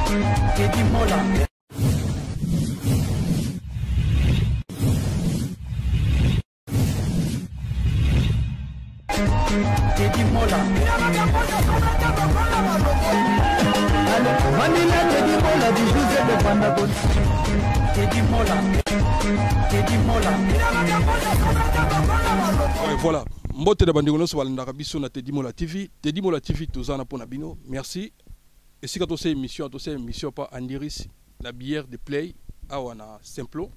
Teddy Mola. Teddy Mola. Vanilla Teddy Mola du José de Bandabon. Teddy Mola. Teddy Mola. Voilà. Mbote de Bandigonos Walanda Biso na Teddy Mola TV. Teddy Mola TV tozana pona bino. Merci. Et si quand on sait émission pas Andiris, la bière de Play, awana Simplo,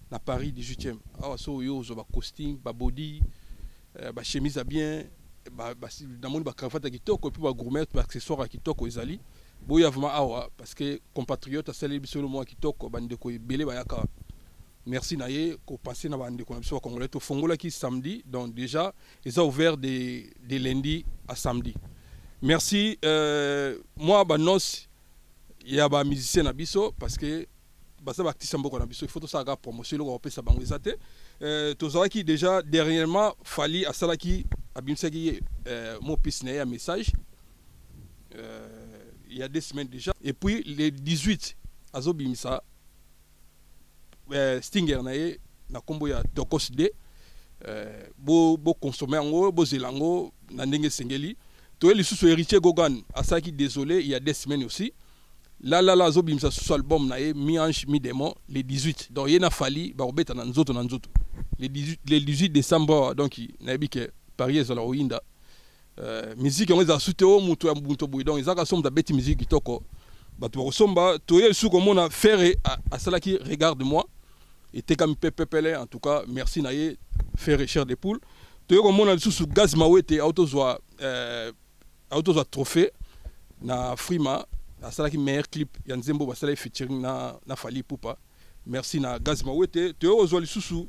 na Paris 18e. Awa so yo zo ba costume, ba body, ba chemise à bien, ba dans mon ba cravate kitoko puis ba gourmet, ba accessoires kitoko ezali. Boya vraiment awa parce que compatriotes a célébrer le mois kitoko bande ko belé ba yaka. Merci naye ko passer na bande ko biso congolais to fongola ki samedi. Donc déjà, ils ont ouvert de lundi à samedi. Merci. Moi, Banos, il y a des musiciens à Bisso parce que ça va activer beaucoup à Bisso. Il faut tout ça promotion le groupe ça bangisate. Tout ça qui déjà dernièrement fallait à ça qui a bien segué mon pisne un message. Il y a 2 semaines déjà. Et puis les 18 azo bimisa Stinger nae na kombo ya Tokos D. Bo consommer ngo bo zelango na ndenge sengeli. Toi, les sous héritier Gogan, à ça qui désolé, il y a 2 semaines aussi. Là, Zobim, ça sous album, mi-ange, mi-démon, les 18. Donc, il y a fallu, les 18 décembre, donc, il y a que Paris est à la Ouinda. Musique, on a soutenu au Moutou, à Moutou, donc, ils ont des bêtes musique qui toko. Tu ressembles, tu es sous comme on a fait à cela qui regarde-moi. Et t'es comme pépé, en tout cas, merci, Naye, faire cher des poules. Tu es comme on a sous gaz maouette, autozoa. Autos trophée na Frima à ça qui meilleur clip ya Nzembo ba sala featuring na Fali Poupa. Merci na Gaz Mawete te ozoli susu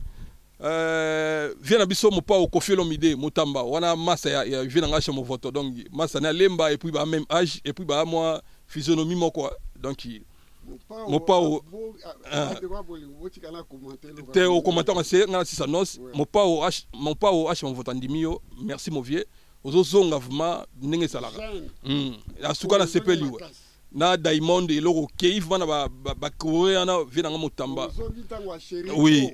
vient na biso mo pa au Koffi Olomide Motamba wana massa ya vient nga chez mon voto donc massa na lemba et puis ba même âge et puis ba moi physionomie mo quoi donc mon pa au te au commentaire c'est na si ça nos mon pa au H mon voto ndimio merci mon vieux ozozonga vraiment ndenge salaka asuka na sepeli wa na Diamond eloko keif bana ba courir na vient nga Motamba oui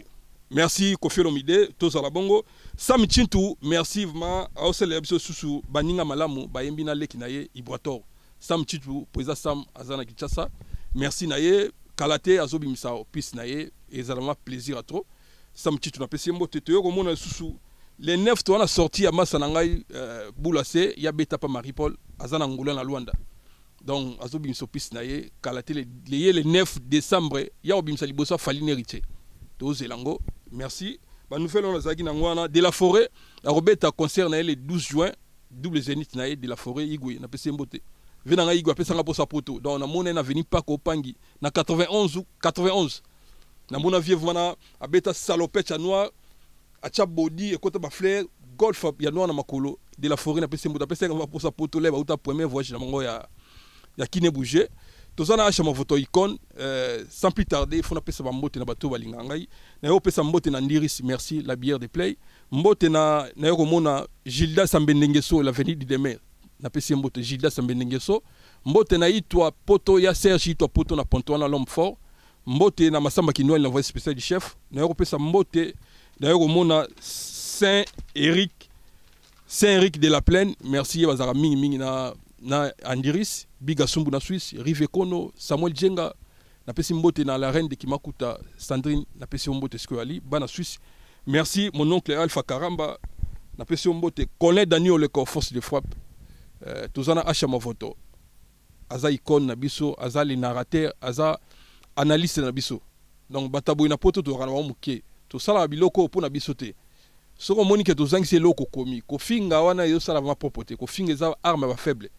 merci Koffi Olomide to sala bongo Sam Chintu merci vraiment au célèbre susu baninga malamu ba yembi na leki naye Ibrator Sam Chintu président Sam azana Kinshasa merci naye Kalate azobimisa piste naye ezalama plaisir à trop Sam Chintu na pesi mbote to ko mona susu les 9 on a sorti à Massanangai Boulassé, il y a Betapa Marie-Paul, Azana Angoula na Luanda. Donc, Azobim Sopis Naye, Kalate le 9 décembre, il y a Obim Salibosa Faline Héritier. Toze Lango, merci. Nous faisons la Zagi Nangwana de la forêt, à Robeta concert le 12 juin, double zénith Naye de la forêt, Igwe, na PC Mbote. Venanga Igwe, Pesanga Posa Poto. Donc, on a mon venu pas qu'au Pangi, na 91. Na mon avis, voilà, à Beta Salopette à Noir. Acha body ekota ba fleur golf ya noa na makolo de la forêt na pese mbuta pese ngava posa poto leba uta premier voyage na mango ya kine bouger tozana acha ma photo icône sans plus tarder faut na pese ba mbote na bato balinga ngai na yo pesa mbote na Ndiris merci la bière de Play mbote na yo komona Gilda Sambendengeso l'avenue du demain na pese mbote Gilda Sambendengeso mbote na itwa poto ya Serge itwa poto na Pontoana l'homme fort mbote na Masamba Kinwel l'envoyé spécial du chef na yo pesa mbote d'ailleurs, au monde Saint-Éric de la Plaine, merci Bazara Mingi na Andiris, Biga Sumbu na Suisse, Rive Kono, Samuel Djenga, na pesi mbote na la reine de Kimakuta, Sandrine, na pesi mbote Skoali, Bana Suisse. Merci mon oncle Alpha Karamba, na pesi mbote Colin Daniel Leko, force de frappe. Tozana Achama Voto, Aza icône na biso, Aza les narrateurs, Aza analyste na biso. Donc Batabou na poto to rana muke. To sala biloko po na bisote soko moni ke to zangisi loko komi ko finga wana yo sala ma popote ko finga za arme ba faible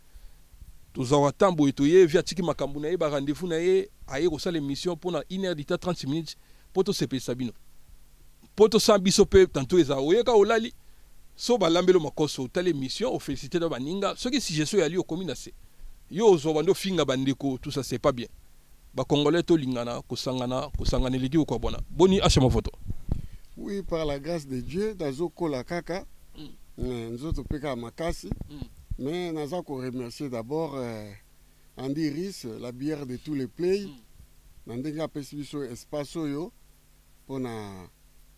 to zawa tambo eto ye via tiki makambu na ye ba rendez-vous na ye aye ko sala émission pour na 1 heure d'ita 30 minutes poto sepe sabino poto sans bisope tanto eza oyeka olali so ba lambelo makoso tale émission o féliciter da baninga ce qui si je suis ali au commune c'est yo zo bando finga bandeko tout ça c'est pas bien ba congolais to lingana ko sangana ligi ko bona boni achama photo. Oui, par la grâce de Dieu, Dazoko la kaka, nous autres peka makasi, mais nous avons remercier d'abord Andy Riss, la bière de tous les plays. Nandenge apesi biso espace oyo pona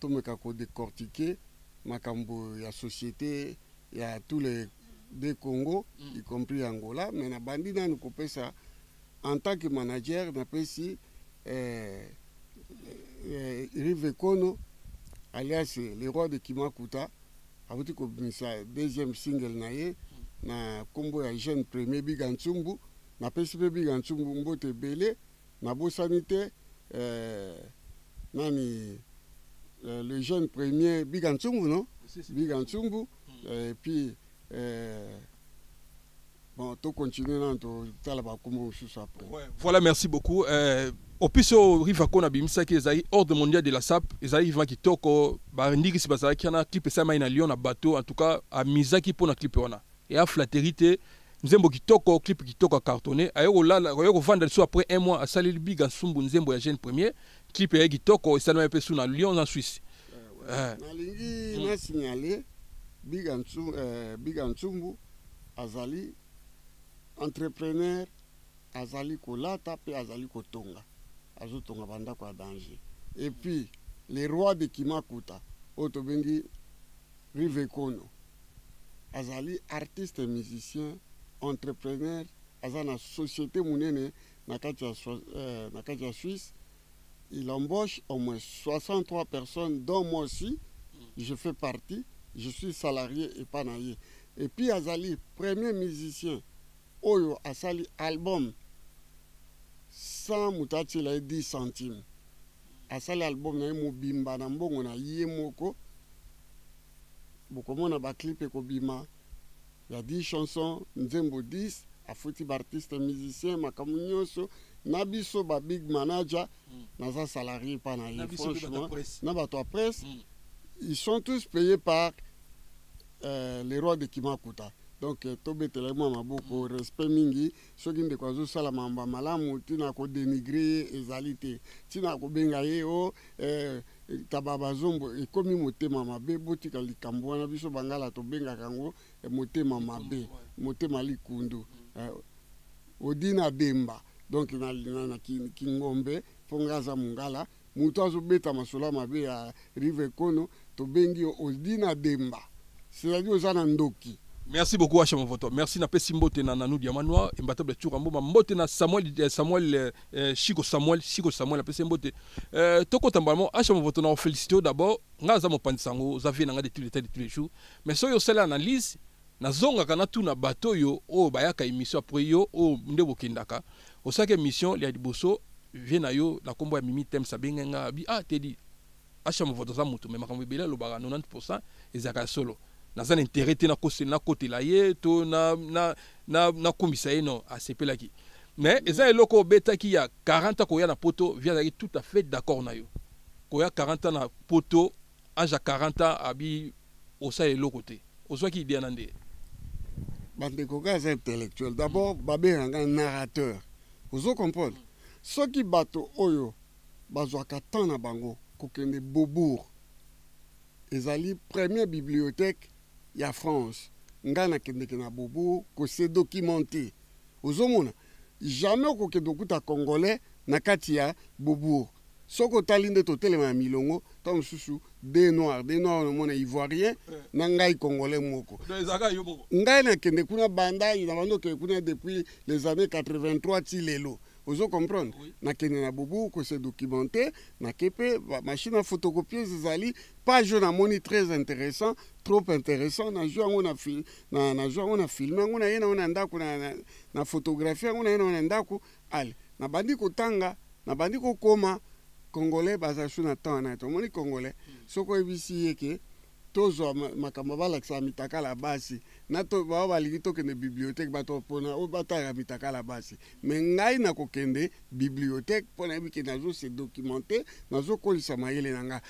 tomeka ko décortiquer makambo ya société ya tous les deux Congo, y compris Angola, mais na bandi nanu kopesa en tant que manager napesi Rive Kono alias le roi de Kimakuta avuti kobimisa deuxième single na ye na kombo ya jeune premier Bigantsumbu napesi pe Bigantsumbu mbote belé na bosanité nani le jeune premier Bigantsumbu non Bigantsumbu et puis bon to continuer nan to tala ba kombo sous après. Voilà, merci beaucoup. Au plus au Rive Kono bimisa ki ezali ordre mondial de la SAP ezali vivant ki toko ba ndiki si bazala ki na clip ça na Lyon na bateau en tout cas à misaki pour na clip wana et à flatérité nzembo kitoko clip kitoko cartonné ayoko la ayoko vendre so après un mois à salir Bigantsumbu nzembo ya jeune premier clip ya kitoko esalama pe sous na Lyon en Suisse. Nalingi na signaler Bigantsumbu azali entrepreneur azali kolata pe azali kotonga azotonga banda kwa danger et puis les rois de Kimakuta otobengi Rive Kono azali artiste musicien entrepreneur azana société munene na kati ya Suisse. Il embauche au moins 63 personnes dont moi aussi je fais partie, je suis salarié et pas naïe. Et puis azali premier musicien oyo asali album sans mutachi la 10 centimes asali album na mobimba na mbongo na ye moko bokomona ba clip ko bima ya 10 chansons nzembo 10 afuti ba artiste musicien makamu nyonso na biso ba big manager naza salarié pas na ye franchement na ba to presse ils sont tous payés par les rois de Kimakuta. Donc tobetela mwa maboko respect mingi soki ndeko azosala mamba malamu tina ko dénigrer ezalité tina ko benga ye o tababa zombo ekomi motema mabe botika likambo wana biso bangala to benga kango motema mabe motema likundu odina demba donc na kingombe fongaza mungala mutu azobeta masola mabe ya Rive Kono to bengi odina demba c'est-à-dire ozana ndoki. Merci beaucoup à Chamovoto. Merci na pesi mbote na Nanou Diamanoa imbatable Tchourambo mbote na Samuel Chico Samuel na pesi mbote toko tambalamo a Chamovoto na féliciter d'abord ngaza mo pansango zavi na nga de tous les jours mais so yo sala analyse na zonga kana tu na bateau yo o bayaka émission après yo o ndebo kindaka osaka émission ya diboso vient na yo la kombo ya mimi thème sabenga bi tedi a Chamovoto za mutu mais makambo bela lo baga 90% ezaka solo naza intérêt te na côté la ye to na komisa ye non asepelaki mais eza eloko beta ki ya 40 ans ko ya na poto via tout à fait d'accord na yo ko ya 40 ans na poto âge à 40 ans abi osa eloko te oswa ki idea nande bande ko gaza intellectuel d'abord babé un narrateur vous comprendre ce qui bato oyo bazwaka tant na bango kokende Bobourg ezali première bibliothèque ya France ngana kendeke na Bobourg ko se documenter ozomona jamais kokende okuta congolais na kati ya Bobourg soko talinde to telema milongo tant susu des noirs no mona ivoirien na ngai congolais moko ngai na kende kuna banda na bando ke kuna depuis les années 83 ti lelo ozo comprendre na kende na Bobourg ko se documenter na kepe machine à photocopier ezali page na moni très intéressant trop intéressant na jour on a filmé on a yena on ndako na photographie on a yena on ndako ale na bandi ko tanga na bandi ko koma congolais bazasu na temps na to moni congolais soko ebisi yeke tozo makambo balakisa mitaka la basi na to ba balingi tokende bibliothèque bato pona o bataka mitaka la basi mais ngai na kokende bibliothèque pona ebiki nazo se documenter nazo kolisa mayele nanga.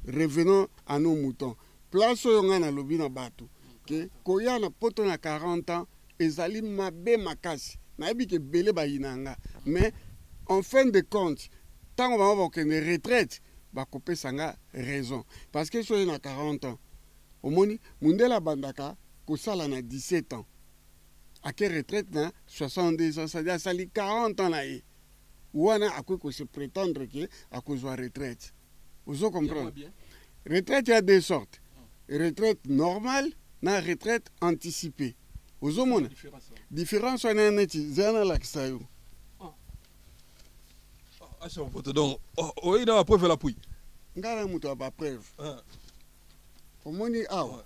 Revenons à nos moutons. Place oyo nga na lobi na bato ke koya na poto na 40 ans ezali mabe makasi na ebiki belé ba yinanga mais en fin de compte tant on va kokende retraite ba kopesa nga raison parce que so na 40 ans omoni mundela bandaka kosala na 17 ans ake retraite na 62 ans, c'est-à-dire asali 40 ans na ye wana akoki kose prétendre ke akozwa retraite. Ozo comprendre? Retraite, il y a deux sortes. Retraite normale, na retraite anticipée. Ozo mona différence on a neti zana laksayo. Donc, oui, dans la preuve la pouille. Ngala muto ba preuve. Omoni awa.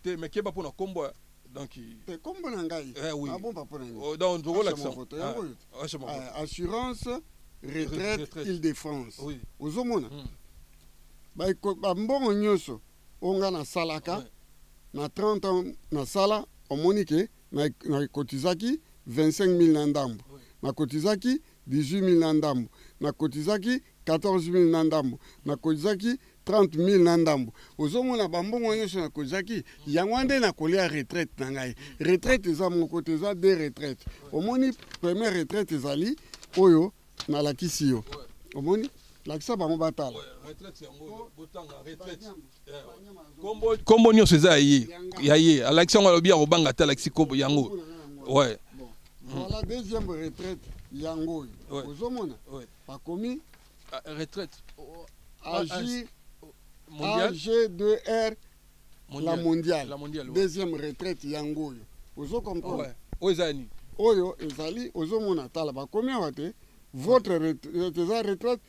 Te mais qui est pas pour la combo donc te combo na ngai. Oui. Ah bon pas pour ngai. Donc on l'accent. Assurance retraite Île-de-France. Oui. Ozo mona. Ba mbongo nyoso onga na salaka na 30 ans na sala omoni ke na kotizaki 25 000 na ndambo. Na kotizaki 18 000 na ndambo. Na kotizaki 14 000 na ndambo. Na kotizaki 30 000 na ndambo. Ozomona bambongo nyonso na kotizaki yango nde na kolia retraite na ngai. Retraite eza moko te eza deux retraites. Omoni première retraite ezali oyo na lakisi yo. Omoni lakisa bango batala. Retraite yango botanga retraite. Kombo nyonso eza ye. Alakisi yango alobi akobanga ta lakisi kombo yango. Ouais. Voilà deuxième retraite yango. Ozomona bakomi retraite AG2R la mondiale. Deuxième retraite yango. Ozo comprendre? Ozani. Oyo ezali ozomona tala bakomi wate votre retraite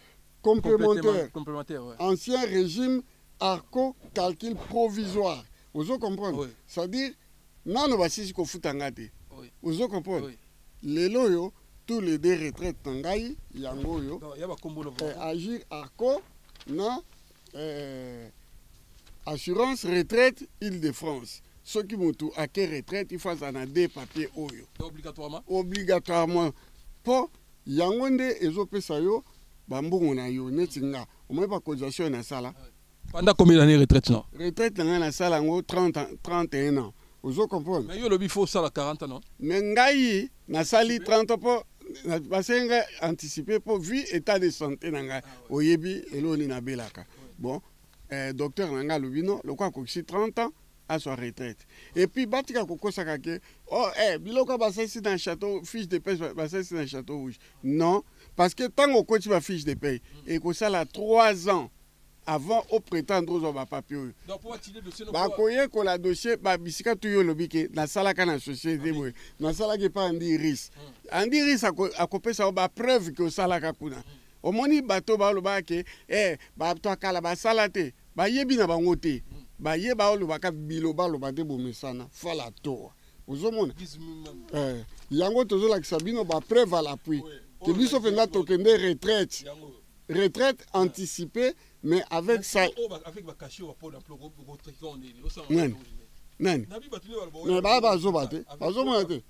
complémentaire. Ancien régime ARCO calcul provisoire. Ozo comprendre? C'est-à-dire nano basisi ko futanga te. Ozo comprendre? Lelo yo tous les deux retraites tangai yango yo agir ARCO na assurance retraite Île-de-France. Ceux qui mutu ake retraite il faut en des papiers oyo obligatoirement po yango nde ezopesa yo bambongo na yo netinga omoyi ba cotisation na sala pendant combien d'années retraite non retraite na sala ngo 31 ans. Ozo comprendre? Mais yo lobi faut ça à 40 ans non? Mais ngai na sali 30 po basenga anticiper pour vie état de santé nanga oyebi eloni na belaka. Bon, docteur nanga lobino le quoi ko 30 ans à sa retraite. Et puis batika kokosaka ke biloko basasi dans château fiche de paie basasi dans château rouge. Non, parce que tant au coach ba fiche de paie et ko ça la 3 ans avant au prétendre aux papiers. Donc pour attirer dossier ba koye ko la dossier ba bisika tu yo lobike na sala kana société boy. Na sala ke pa andi risque. Andi risque akopesa ba preuve que sala ka kuna. Omoni bato ba lo ba ke ba to akala ba sala te. Ba yebi na bango te. Ba ye ba lo ba ka biloba lo ba te bomesana fala to. Ozomona. Yango tozo la kisabino ba preuve à l'appui. Que biso fenda tokende retraite. Retraite anticipée, mais avec ça. Avec ma cachot pour l'emploi, nani na baba zobate bazomate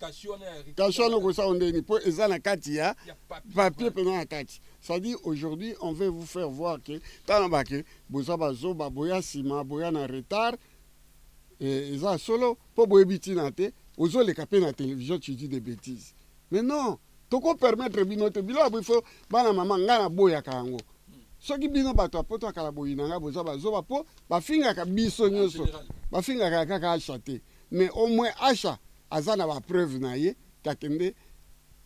cachot no kosa ondeni po ezana kati ya papier pena kati. Ça dit aujourd'hui on veut vous faire voir que tanabake boza bazoba boya sima boya na retard et eza solo po boyebiti na te ozo le kapé na télévision tu dis des bêtises. Mais non, toko permettre binote bilo abifo bana mama ngana boya kango. Soki bino bato apoto akala boyinanga boza bazoba po bafinga ka biso nyoso bafinga ka kaka acheter. Mais au moins achat azana ba preuve na ye kakende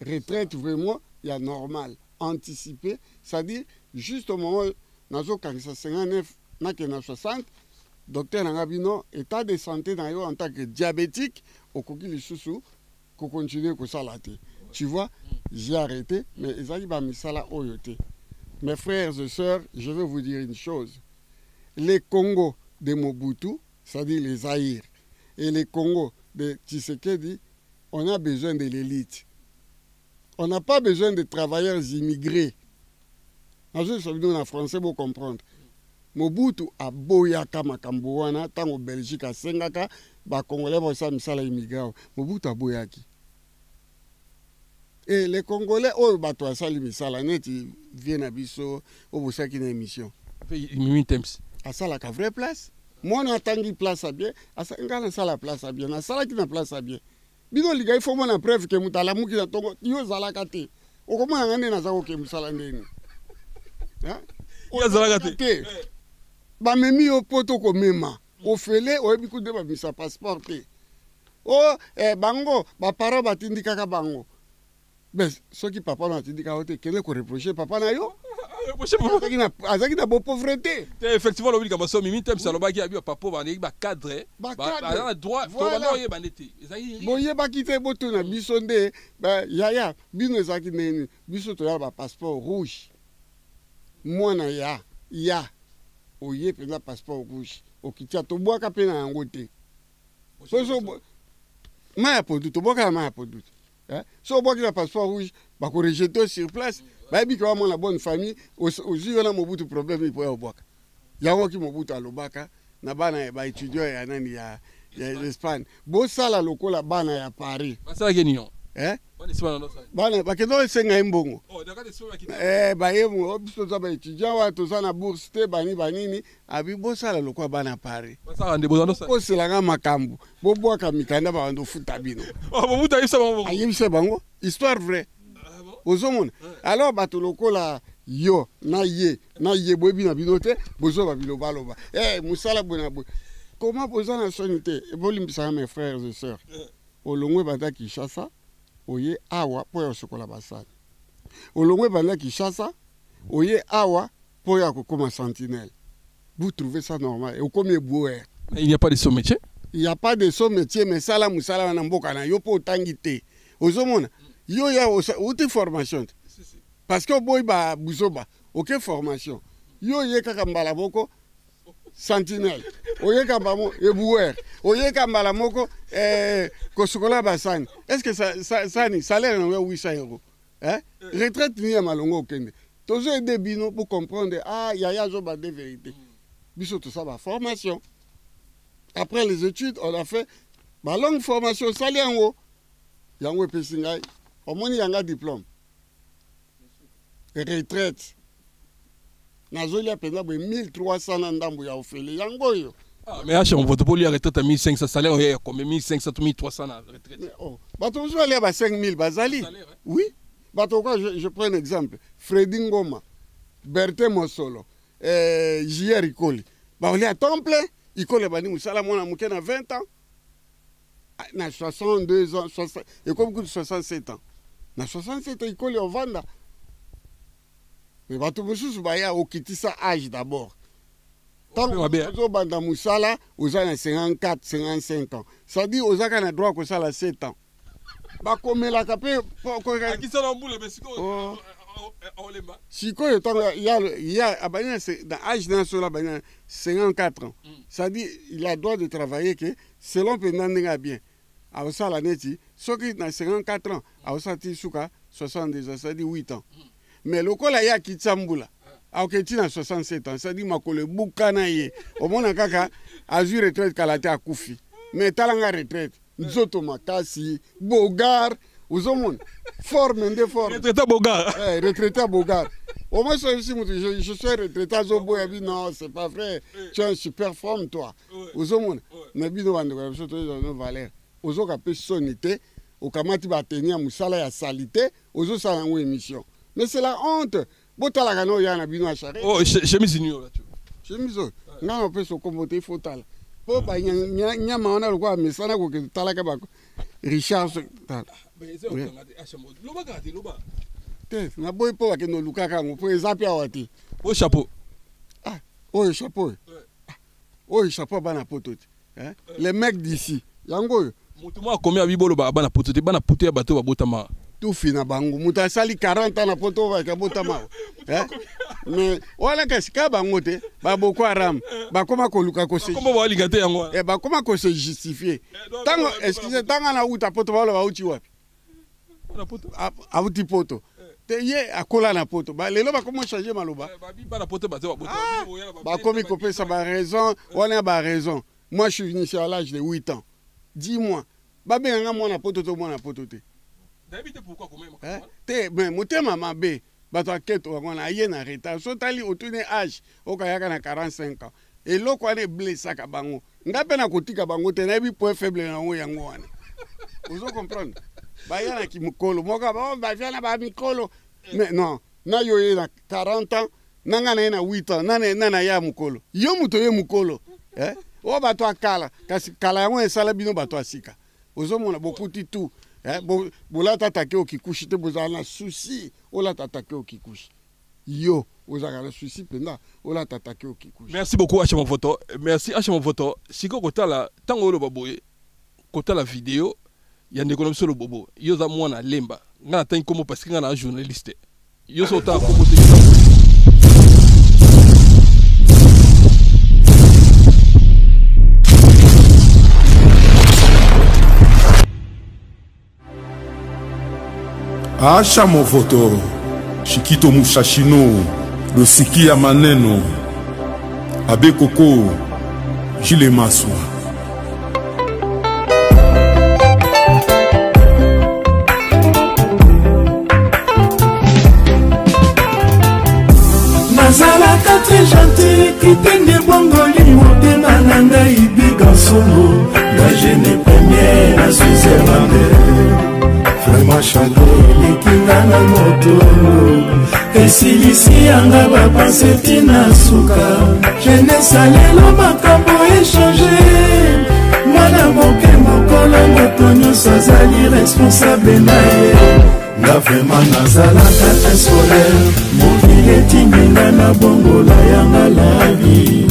retraite vraiment ya normal anticipé, c'est-à-dire juste au moment nazo kanisa 59 na ke na 60 docteur nanga bino état de santé na yo en tant que diabétique okoki lisusu ko continuer ko salate. Tu vois, j'ai arrêté mais ezali ba misala oyote. Mes frères et sœurs, je vais vous dire une chose. Les Congos de Mobutu, c'est-à-dire les Zaïre, et les Congos de Tshisekedi, on a besoin de l'élite. On n'a pas besoin de travailleurs immigrés. En français, vous comprendre. Mobutu a boyaka makambo wana tango Belgique a sengaka ba Congolais ba sa misala immigré. Mobutu a boyaki. Et les Congolais, oh, bato asali misala neti viennent à biso au bosaki na émission. Asala ka vraie place. Moi na tangi place à bien, asanga na sala place à bien, na sala ki na place à bien. Bino liga il faut mona preuve que mutala muki na tongo yo zala kate. Okoma ngane na zako ke misala ndeni. Hein? Ya zala kate. Ba memi o poto ko mema. O fele o ebi ku de ba misa passeport te. Oh, bango, parents batindi kaka bango. Mais ceux qui papa n'a dit qu'à quel est reproché papa na yo? Azaki na beau pauvreté. Effectivement, le comme ça, mimi tem saloba qui a vu papa ba ba cadre, ba droit, voilà ye bandeti. Boye ba kité boto na bisonde, ba yaya, bino ezaki neni, biso to ya ba passeport rouge. Moi na ya. Oye pe na passeport rouge. Okitia to boaka pe na ngote. So ma po to boaka ma po dut. So boaka na passeport rouge, ba ko rejeter sur place. Bah bi kwa la bonne famille aussi on a mobutu problème pour obaka yango ki mobutu alobaka na bana ba étudiant ya nani ya Espagne bo sala lokola bana ya Paris basala ke nion bana ba kendo senga mbongo ba yemo biso za ba étudiant wa to sana bourse te banini abi bo sala lokola bana Paris basala nde bozando sa ko selanga makambu bo bwaka mikanda ba ndo futa bino mobutu ayisa bango ayisa bango histoire vraie ozomona alors bato lokola yo na ye boyebi na bino te bozo babilo baloba musala bona bo comment poser na sonité ebolimbisa mes frères et sœurs olongwe banda Kinshasa oye awa po ya sokola basani olongwe banda Kinshasa oye awa po ya kokoma sentinelle vous trouvez ça normal et comme ébouer il n'y a pas de sous-métier mais sala musala na mboka na yo po tangité ozomona yo ya outi formation parce que boy ba buzoba aucune formation yo ye kaka mbala moko sentinelle oye kamba mo ebouer oye kamba la moko kosukola basani est-ce que ça ni salaire na 800 euros retraite ni ya malongo okende tozo aider bino pour comprendre yaya zo ba de vérité biso tout ça ba formation après les études on a fait ba longue formation sali yango pesingai omoni yanga diplôme retraite nazoli apenda bo 1300 na ndambo ya ofele yango yo mais acha on vote pour lui retraite à 1500 salaire ya comme 1500 1300 na retraite bato zo aller ba 5000 bazali oui bato quoi je prends un exemple Freddy Ngoma Berthe Mosolo JR Ikoli ba oli à temps plein Ikoli bani musala mona muke na 20 ans na 62 ans et comme 67 ans na 67 ans Ikoli ovanda mais bato mususu baya okitisa âge d'abord tant que banda musala oza na 54 55 ans ça dit ozaka na droit ko sala 7 ans ba komela kapé ko qui ça na mbule mesiko olema sikoyo tanga ya abani na âge national bana 54 ans ça dit il a droit de travailler que selon penandinga bien a osala neti soki na 54 ans a osati suka 70 ans ça dit 8 ans mais lokola ya kitsambula a oketi na 67 ans ça dit makole bukana ye omona kaka azui retraite kalate akufi mais talanga retraite nzoto makasi bogar uzomona forme nde forme retraité bogar au moins si je suis retraité azoboya bi non c'est pas vrai tu as une super forme toi uzomona mais bino bande ko so to no valeur ozoka pe sonité okamati ba tenir musala ya salité ozosala ngo émission mais c'est la honte botala kano ya na bino a charrette chemise nio là tu chemise ngano pe so kombote fotala po ba nyama ona lokwa mesana ko ke talaka ba Richard na boy po ke no lukaka ngo po ezapi awati au chapeau chapeau bana pototi les mecs d'ici yango mutu mo combien bibolo bana pototi bana putu ya bato babotama tout fina bango muta sali 40 ans na poto ba ka botama mais wala ka sika bango te ba Boko Haram ba koma ko luka ko se kombo ba ligate yango ba koma ko se justifier tango excusez tanga na uta poto ba ba uti wapi na poto abuti poto te ye akola na poto ba lelo ba komo changer maloba ba bi na poto ba komi ko pesa ba raison on ba raison moi je suis venu ici à l'âge de 8 ans dis-moi ba benga mwana poto to mwana poto te pourquoi comment te mais motema mabe bato aketo ngona ye na retard so tali otune âge okayaka na 45 ans et loko ane blessa ka bango ngape na kotika bango te na bi point faible na ngo yango wana ozo comprendre ba yana ki mukolo moka ba viana ba mikolo mais non na yo ye na 40 ans nanga na 8 ans nana ya mukolo yo muto ye mukolo o bato akala kasi kala yango esala bino bato asika ozomona bokuti tout bolata atake okikushi te bozala na souci olata atake okikushi yo ozaka na souci penda olata atake okikushi. Merci beaucoup Hacham Voto. Merci Hacham Voto. Siko kotala tango olo baboye kotala vidéo ya ndeko na solo bobo yo za mwana lemba ngana tangi komo parce que ngana un journaliste yo so ta komo te Hacham Voto, Shikito Mushashino, Losiki ya Maneno, Abe Koko, Jile Maswa. Nazalaka très gentil, kitenge bongoli motema na ngai biga solo, la jeune première na Switzerland. Vraiment chaleur likinga na moto esilisi yanga bapanse tina suka jeunesse alelo makambo echange mwana moke mokolo moto nyonso azali responsable na ye nga vraiment nazalaka très solaire mokili etinginga na bongola yanga labi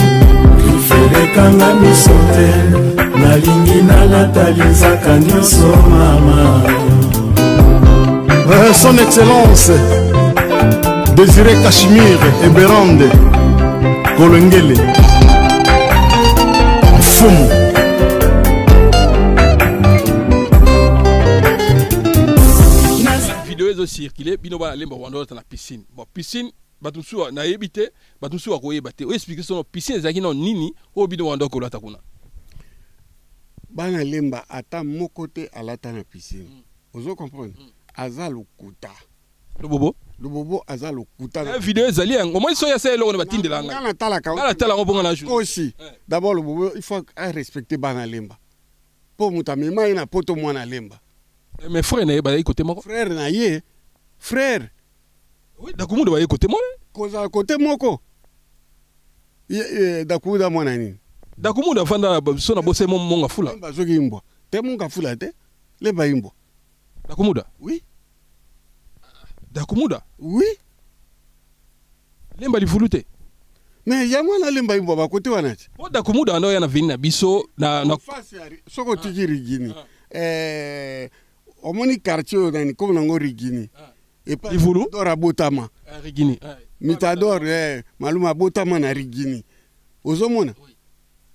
rifelekanga miso te nalingi nalata linzaka nyonso mama. Son Excellence Désiré Cachemire et Berande Kolengele Fumu. vidéo ezo circuler bino ba lemba wando na piscine. Bon piscine batumsuwa na yebite batumsuwa koyeba te. O expliquer son piscine ezaki na nini o bino wando ko lata kuna. Bana lemba ata moko te alata na piscine. Ozo comprendre? Aza lokuta. Lobobo aza lokuta. La vidéo ezali au moins so ya sele lo na batindela nga. Ngana talaka. Ngana tala ngo bonga na jour. Aussi. D'abord lobobo il faut respecter bana lemba. Po mutamema ina poto mwana lemba. Mais frère na ba côté moko. Frère na ye. Frère. Oui, dakumuda ba côté moko. Koza côté moko. Dakuda mwana nini? Dakumuda fanda so na bose monga fula. Lemba zoki imbwa. Te monga fula te. Lemba imbwa. Dakumuda? Oui. Dakumuda? Oui. Lemba livulute. Mais ya mwana lemba imbwa ba kote wanati. O Dakumuda ndo yana vini na biso na face soko tiki rigini. Omoni quartier nani comme nango rigini. Et pas Livulu dora botama. Rigini. Mitador maluma botama na rigini. Ozomona?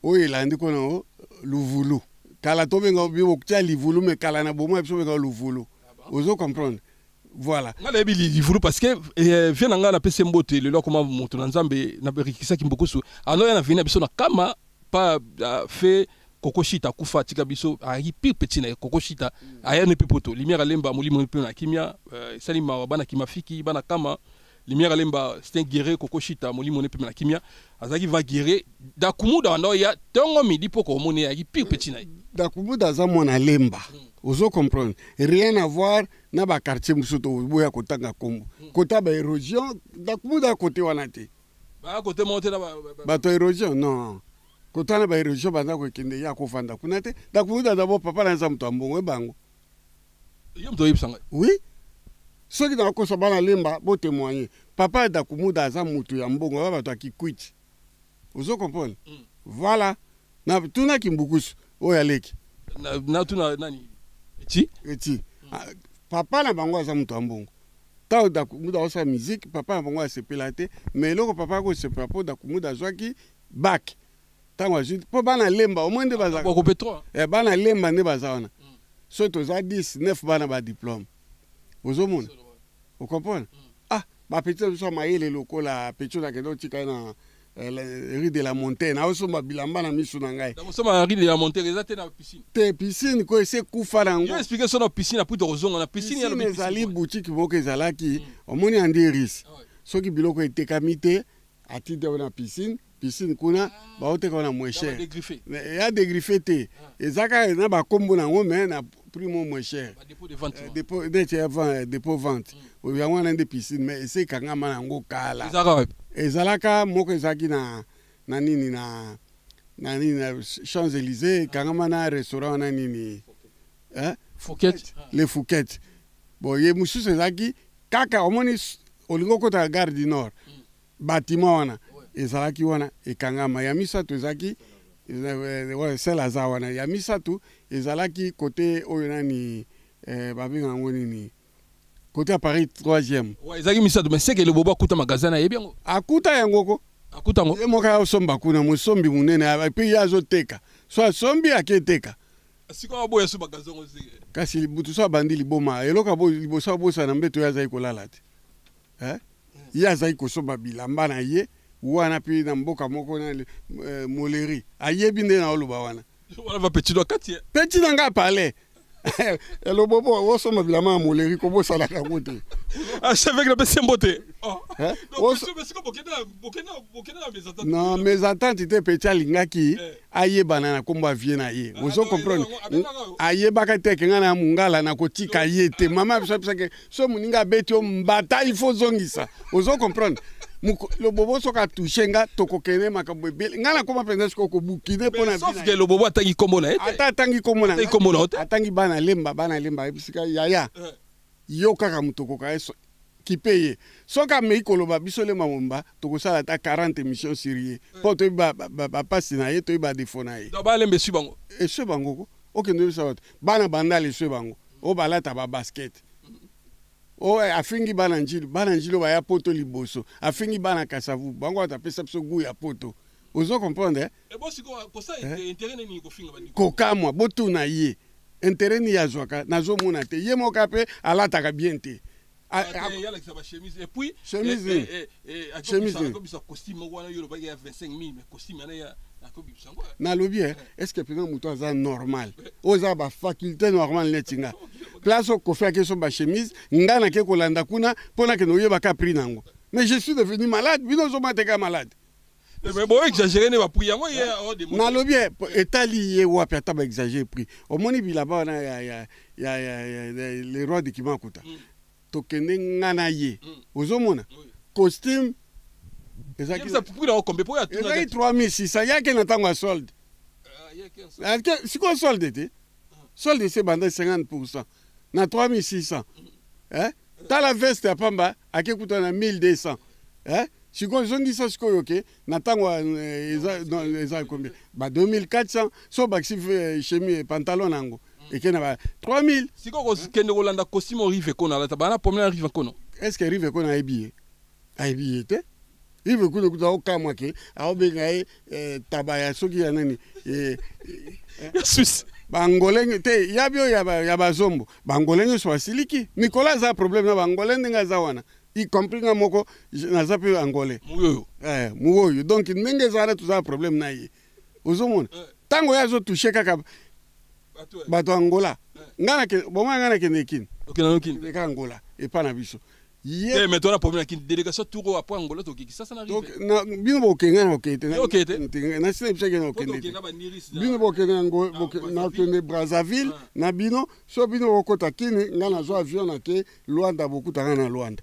Oui. Elandi ko na luvulu. Kala to benga bibo ktia livulu me kala na bomo biso benga luvulu. Ozo comprendre? Voilà. Ngala ebi livulu parce que vient nga na pese mbote le lo comment moto na nzambe na berikisa kimbokusu. Ano ya na vina biso na kama pa fait kokoshita kufa tika biso ari pi petit na kokoshita aya ne pepoto lumière lemba molimo pe na kimia sali ma bana kimafiki bana kama lumière lemba c'est un guerrier kokoshita molimo ne pe na kimia azaki va guerrier Dakumuda ndo ya tongo midi poko moni ari pi petit na Dakumuda za mwana lemba. Ozo comprendre? Rien à voir na ba quartier musoto boya kotanga kombo. Kota ba érosion Dakumuda côté wanate. Ba côté monter na ba to érosion non. Kota na ba érosion banda ko kende ya ko fanda kunate. Dakumuda d'abord papa na nza mtu ambongo bango. Yom to yipsanga. Oui. Soki na ko sabana lemba bo témoigner. Papa Dakumuda aza mutu ya mbongo ba bato akikwiti. Ozo comprendre? Voilà. Na tuna kimbukusu oya leki. Na tuna nani? Eti. Papa na bango aza mutu ambongo. Ta Dakumuda osa musique, papa na bango asepela te, mais loko papa ko sepela po Dakumuda zwaki back. Tango azit po bana lemba au moins de baza. Ko petro. Bana lemba ne baza wana. So to za 10 9 bana ba diplôme. Ozomona. Vous comprenez? Ah, ba petit so maele lokola petit na kendo tika na rue de la Montagne. Aoso ba bilamba na misu na ngai. Donc so ma rue de la Montagne ezate na piscine. Te piscine ko ese kufa nango. Yo expliquer so na piscine apu to kozonga na piscine ya piscine ezali boutique moko ezalaki omoni andi risque. Soki biloko etekami te atide na piscine kuna baoteka na moins cher. Ya dégriffé te. Ezaka na ba kombo nango mais na prix moins cher. Dépôt de vente. Dépôt vente. Yango na des piscines mais ese kangama nango kala. Ezalaka moko ezaki na nini na Champs-Élysées kangama na restaurant na nini les Fouquettes. Bon, ye mususu ezaki kaka omoni olingo kota gare du Nord. Bâtiment wana ezalaki wana ekangama ya misato ezalaki sel aza wana ya misato ezalaki côté oyo nani babenga yango nini côté à Paris 3e. Ouais, ezalaki misato mais c'est que le bobo akuta magasin na yebi yango. Akuta yango ko. Akuta ngo. Ye moka osomba kuna musombi munene puis yazo teka. So sombi aketeka. Siko boya so magasin ozi. Kasi butu so bandi liboma eloka bo libosa bosa na mbeto yaza ikolala te. Yaza ikosomba bilamba na ye wana pi na mboka moko na moleri ayebi nde na oloba wana. Wana va petit do kati. Petit nanga parler. Elo bobo osomba bilamba na moleri ko bosa la kakote. Ah chef avec le PC mbote. Non, mes attentes étaient petit alingaki ayeba na komba vie na ye. Vous comprenez? Ayeba ka teke ngana mungala na kotika yete. Mama bisa ke so muninga betio mbata il faut zongisa. Vous comprendre? Le bobo soka touchenga tokokene makambo bele. Ngana koma penza ko bukine pona sauf que le bobo atangi komona ete. Atangi komona. Atangi komona ete. Atangi bana lemba bisika yaya. Yo kaka mutokoka eso qui paye. Soka mei koloba bisole mamomba tokosala ta 40 émissions série. Po to ba passe na ye to ba defona ye. Do ba lembe su bango. E su bango ko. OK no sa bana bandale su bango. O balata ba basket. O afingi bana njilo ba ya poto liboso. Afingi bana kasavu. Bango atapesa biso gu ya poto. Ozo comprendre? E bo siko ko sa intérêt ni ko finga bandi. Ko kamwa botu na ye. Intérêt ni ya zwaka nazo mona te. Ye moka pe alata ka bien te. Chemise et puis chemise costume wana yo ba ya 25000 mais costume na ya na lobi est-ce que pendant muto aza normal oza ba faculté normale netinga place ko faire que so ba chemise ngana ke kolanda kuna pona ke no yeba ka prix nango mais je suis devenu malade bino zo mateka malade mais bon exagérer ne va prix yango ya na lobi etali ye wapi ata ba exagérer prix au moni bilaba na ya les rois de Kimakuta tokende ngana ye ozomona costume ezaki 3600 yake na tango solde siko solde te solde c'est banda 50% na 3600 tala veste ya pamba akekuta na 1200 siko zongisa siko yoke na tango eza combien ba 2400 so baxi chemise pantalon nango ekena ba 3000 siko ko kende kolanda costume rive kona la tabana pomela rive kono est-ce que rive kona aibiye te rive kuno kuta okamwa ke aobenga tabaya soki ya nani Sus bangolenge te yabio ya bazombo bangolenge so asiliki Nicolas a problème na bangolenge ngaza wana y compris nga moko naza pe angolais muoyo donc ndenge zana tuza problème na ye ozomona tango yazo toucher kaka bato Angola ngana ke boma ngana ke nekini okina ka Angola et pas na biso ye mais toi pour une délégation tour après Angola to ki ça na rive donc na bino bokenga na okete na sine biseke na okende bino bokenga ngo na tene Brazzaville na bino so bino okota kini ngana zo avion na ke Luanda bokuta na Luanda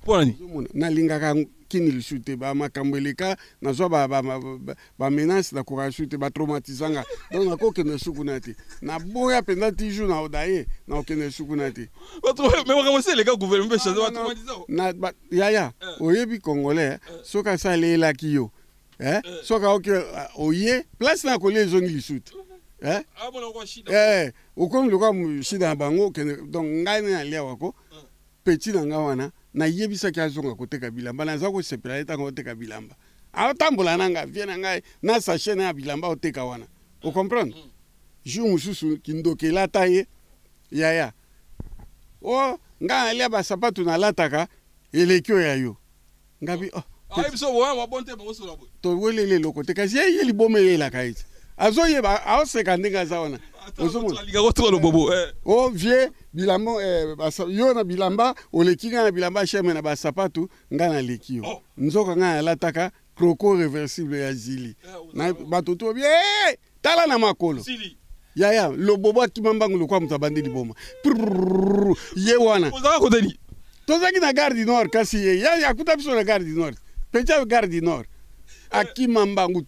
na lingaka kini lisute ba makambeleka na zo ba menace na korasute ba traumatisanga donc na kokene sukunati na boya penda tiju na odaye na okene sukunati mais on commence les gars gouvernement changer ba traumatisanga na yaya oyebi congolais soka salela kiyo soka oye place na kolie zongi lisute okomi lokwa shida na bango donc ngai na lia wako petit na nga wana na yebisaki azonga koteka bilamba naza kosepela ye ntango oteka bilamba aotambola na nga vie na ngai na sachet na ya bilamba oteka wana ocomprendre jour mosusu kindokelata ye yaya o ngai nalia basapatu nalataka eleki oyo ya yo ngabi towelele eloko te kasi ye liboma eyelaka ete azoyeba aoseka ndenge aza wana o vie bilamba yo na bilamba oleki nga na bilamba cheme na basapatu nga na leki yo nzoka nga nalataka croco réversible ya zili na bato to bie tala na makolo yaya lobobo akima mbangu lokwa moto abandi liboma ye wana tozaki na gare du Nord kasi ye yakuta biso na gare du Nord pecha gare du Nord akima mbangu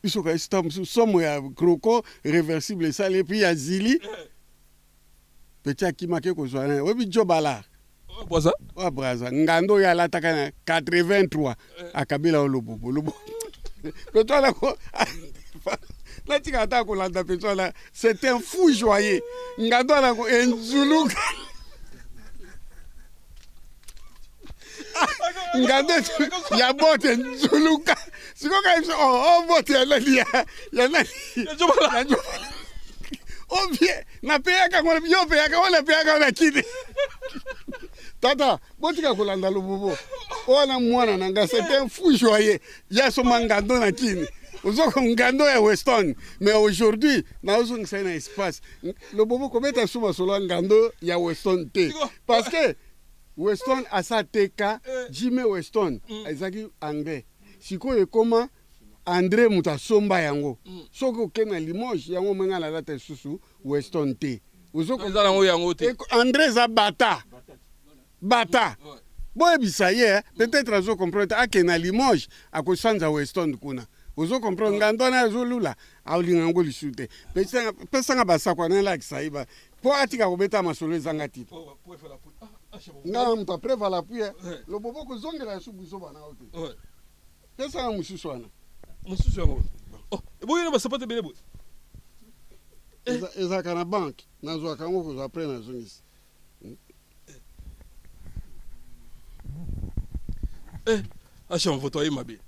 biso ka somo ya croco réversible sale puis ya zili petit akimaki kozwa na obi Jobala Boza o braza ngando ya lataka na 83 akabila olobobo lobo petona ko la tika ta ko landa petona c'est un fou joyeux ngando na ko enzuluka ngando ya bote enzuluka sikoka iso oh bote ya nani Jobala obie na peyaka ngona yo peyaka wala peyaka na kidi tata botika kolanda lobobo ona mwana nanga c'était un fou joyeux ya so mangando na kini uzoko ngando ya Weston mais aujourd'hui na uzo ngisa espace lobobo kometa suma solo ngando ya Weston te parce que Weston asa teka Jimmy Weston ezaki anglais sikoyo koma André mutasomba yango soko kena Limoges yango mengala lata susu Weston te uzoko ezala ngo yango te André za bata boye bisaye peut-être azo comprendre akena Limoges akosanza Weston kuna uzo comprendre ngandona zolula awlinga ngo lisute pesanga basakwa na la kisaiba po atika kobeta masolo ezanga tito nga mta preva la puye lobobo ko zongela subuso bana ote pesanga mususwana mususu yango boye na basapata bele boye eza kana bank nazwa kango ko après na zongisi acha mvoto ayi mabe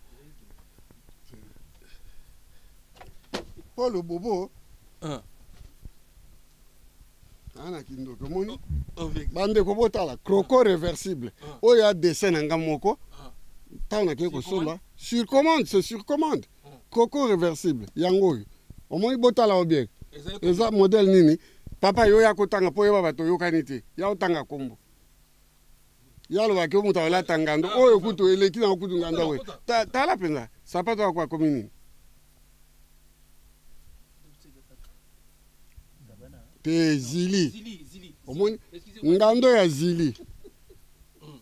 Paul Bobo ana kindoko moni bande ko botala croco réversible oya dessin nga moko tana ke ko sola sur commande c'est sur commande croco réversible yango omoni botala obie eza modèle nini papa yo ya kotanga po yeba bato yo kanite ya otanga kombo yalo ba ke muta wala tangando oyo kuto eleki na kutu nganda we tala penza sapato kwa komini te zili omoni ngando ya zili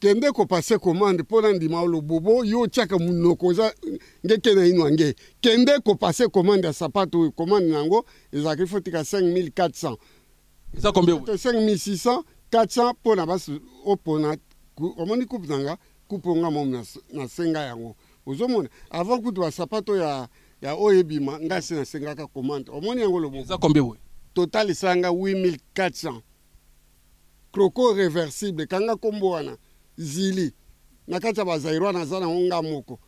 kende ko passer commande pona ndima lobobo yo chaka munoko za ngeke na ino nge kende ko passer commande ya sapato commande nango ezaki fotika 5400 ça combien 5600 400 pona basu opona omoni coupe nanga coupe nga mom na senga yango ozomona avant kutu wa sapato ya oyebima ngasi na senga ka commande omoni yango lobobo ça combien oui total sanga 8400 croco réversible kanga kombo wana zili nakata bazairwa na zana onga moko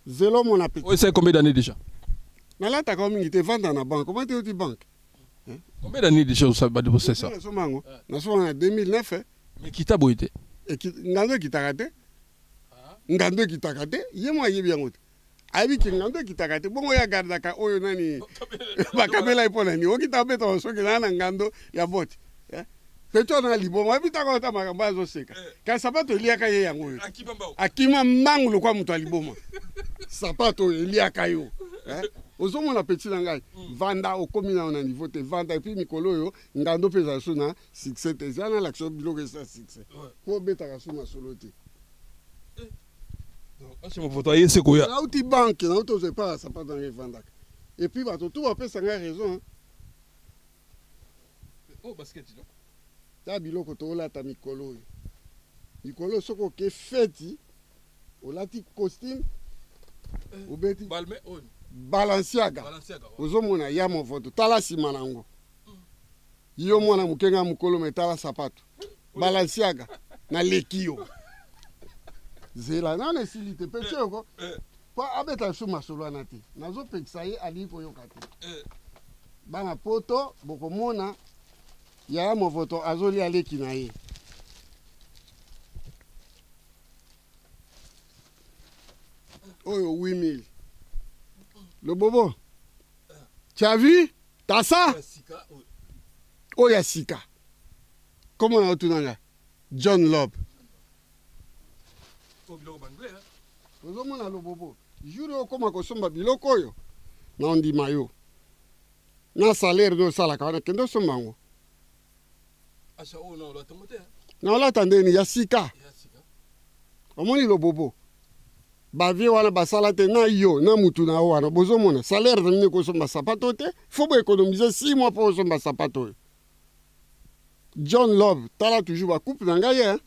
zelo mona petit oui c'est combien d'années déjà nalata ko mingi te vendre na banque comment tu banque combien d'années déjà ça va de c'est ça na so en 2009 mais kita boité ngando kitakate ngando kitakate yemo yebi yango abi ngando kitakate bongo ya garda ka oyo nani bakabela ipona ni okitabeta osoki na ngando ya boti peto na liboma abita ko ta makamba zo seka ka sapato eliaka ye yango akima mangulu kwa mtu aliboma sapato eliaka yo ozomona petit ngai vanda okomina na niveau te vanda et puis mikolo yo ngando pesa suna succès te zana l'action biloko ça succès ko beta ka suna solo te acha mvoto ayi se koya na uti banque na uto se pas sapato ngai vanda et puis bato tout va pesa ngai raison oh basket non ta biloko to olata mikolo soko ke feti olati costume obeti balme Balenciaga ozomona ya movoto tala sima nango yo mwana mukenga mukolo metala sapato Balenciaga na lekio zela nane silite pecheko pa abeta suma solwana te nazo pekisa ye ali ko yokate bana poto bokomona ya movoto azoli aleki na ye oyo 8000 le bobo tu as vu t'as ça oyo sika comment on a otunanga John Lobb ozomona le bobo jour okoma kosomba biloko oyo na ondima yo na salaire do sala kana kendo sombango acha ona lo tamote na olata ndeni ya sika omoni lo bobo bavie wana basala te na yo na mutu na wana bozomona salaire zamine kosomba sapato te faut économiser 6 mois pour kosomba sapato John Love tala toujours ba coupe na ngai hein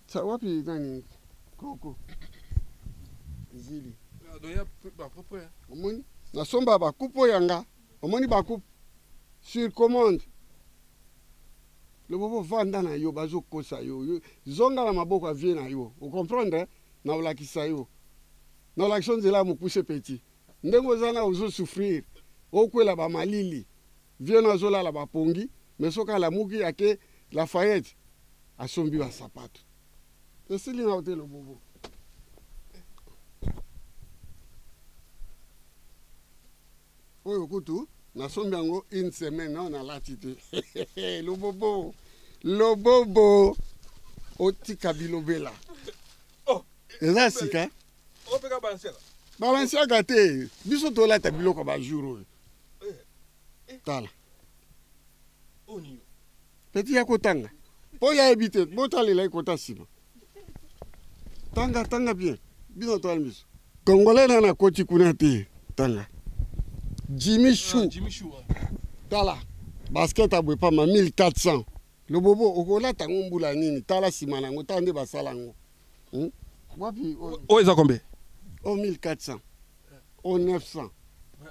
ça wapi nani koko zili omoni na somba ba coupe yanga omoni ba coupe sur commande le bobo vanda na yo bazo kosa yo zonga na maboko avie na yo vous comprendre na olakisa yo na l'action de la mukuse petit ndengo zana ozo souffrir okwela ba malili vie na zola la ba pongi mais soka la muki yake Lafayette asombi ba sapato esili na hotel le bobo oyo kutu na sombi yango une semaine on a latité le bobo otika bilobela oh eza sika opeka Balenciaga te biso tolata biloko ba jour oyo tala oni petit ya kotanga po ya ebite botalela ikota sima tanga bien bino to almiso congolais na koti kuna te tanga Jimmy Chou tala basket abwe pa ma 1400 le bobo okolata ngombula nini tala sima nango tande basala ngo wapi o eza combien au 1400 au 900